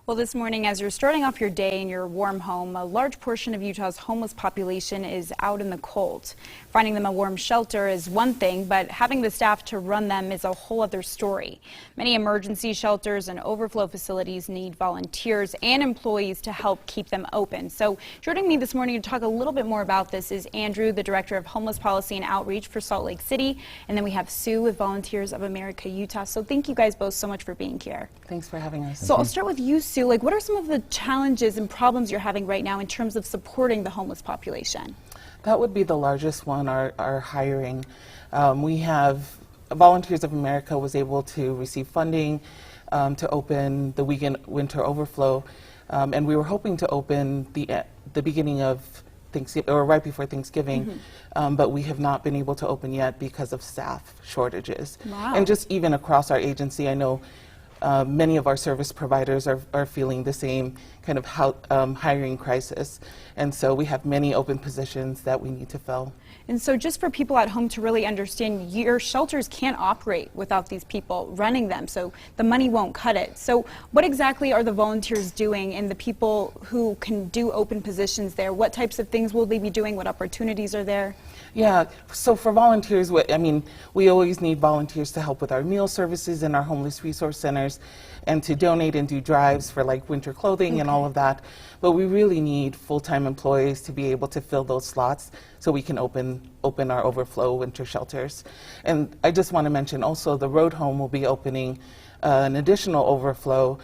Well, this morning, as you're starting off your day in your warm home, a large portion of Utah's homeless population is out in the cold. Finding them a warm shelter is one thing, but having the staff to run them is a whole other story. Many emergency shelters and overflow facilities need volunteers and employees to help keep them open. So joining me this morning to talk a little bit more about this is Andrew, the Director of Homeless Policy and Outreach for Salt Lake City. And then we have Sue with Volunteers of America, Utah. So thank you guys both so much for being here. Thanks for having us. So I'll start with you, Sue. What are some of the challenges and problems you're having right now in terms of supporting the homeless population? That would be the largest one, our hiring. We have Volunteers of America was able to receive funding to open the weekend winter overflow, and we were hoping to open the beginning of Thanksgiving, or right before Thanksgiving, but we have not been able to open yet because of staff shortages. Wow. And just even across our agency, I know many of our service providers are feeling the same kind of hiring crisis, and so we have many open positions that we need to fill. And so just for people at home to really understand, your shelters can't operate without these people running them, so the money won't cut it. So what exactly are the volunteers doing, and the people who can do open positions there? What types of things will they be doing? What opportunities are there? Yeah, so for volunteers, we always need volunteers to help with our meal services in our homeless resource centers and to donate and do drives for like winter clothing and all of that. But we really need full-time employees to be able to fill those slots so we can open our overflow winter shelters. And I just want to mention also the Road Home will be opening an additional overflow,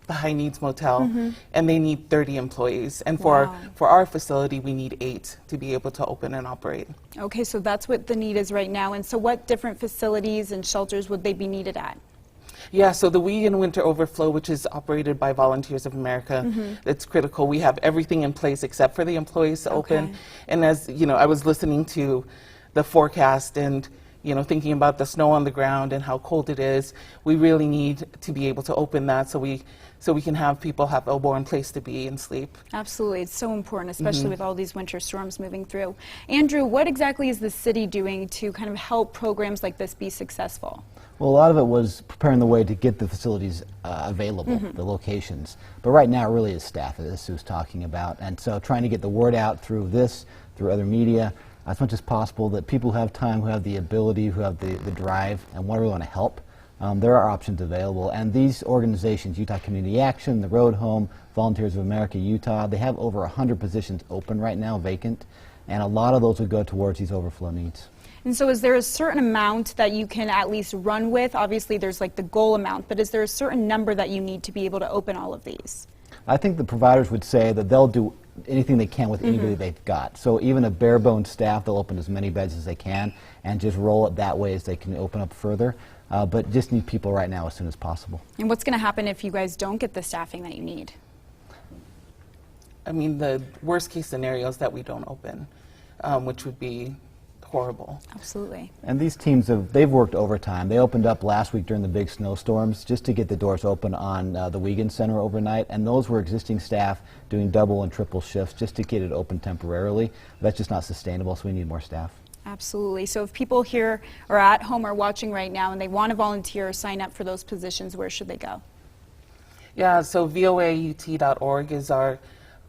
the High Needs Motel, and they need 30 employees. And for our facility, we need 8 to be able to open and operate. Okay, so that's what the need is right now. And so what different facilities and shelters would they be needed at? Yeah, so the weekend winter overflow, which is operated by Volunteers of America, it's critical. We have everything in place except for the employees to open. And as you know, I was listening to the forecast and thinking about the snow on the ground and how cold it is. We really need to be able to open that so we can have people have a warm place to be and sleep. Absolutely, it's so important, especially with all these winter storms moving through. Andrew, what exactly is the city doing to kind of help programs like this be successful? Well, a lot of it was preparing the way to get the facilities available, the locations. But right now it really is staff, as Sue's talking about. And so trying to get the word out through this, through other media, as much as possible, that people who have time, who have the ability, who have the drive, and really want to help. There are options available. And these organizations, Utah Community Action, the Road Home, Volunteers of America, Utah, they have over 100 positions open right now, vacant. And a lot of those would go towards these overflow needs. And so is there a certain amount that you can at least run with? Obviously there's like the goal amount, but is there a certain number that you need to be able to open all of these? I think the providers would say that they'll do anything they can with anybody they've got. So even a bare bones staff, they'll open as many beds as they can and just roll it that way as they can open up further. But just need people right now as soon as possible. And what's going to happen if you guys don't get the staffing that you need? I mean, the worst case scenario is that we don't open, which would be horrible. Absolutely. And these teams they've worked overtime. They opened up last week during the big snowstorms just to get the doors open on the Wiegand Center overnight, and those were existing staff doing double and triple shifts just to get it open temporarily. That's just not sustainable, so we need more staff. Absolutely. So if people here or at home are watching right now and they want to volunteer or sign up for those positions, where should they go? Yeah, so voaut.org is our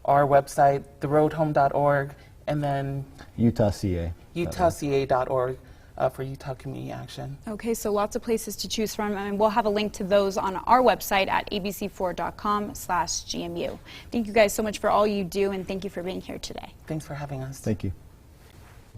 website, theroadhome.org, and then utahca.org for Utah Community Action. Okay, so lots of places to choose from, and we'll have a link to those on our website at abc4.com/GMU. Thank you guys so much for all you do, and thank you for being here today. Thanks for having us. Thank you.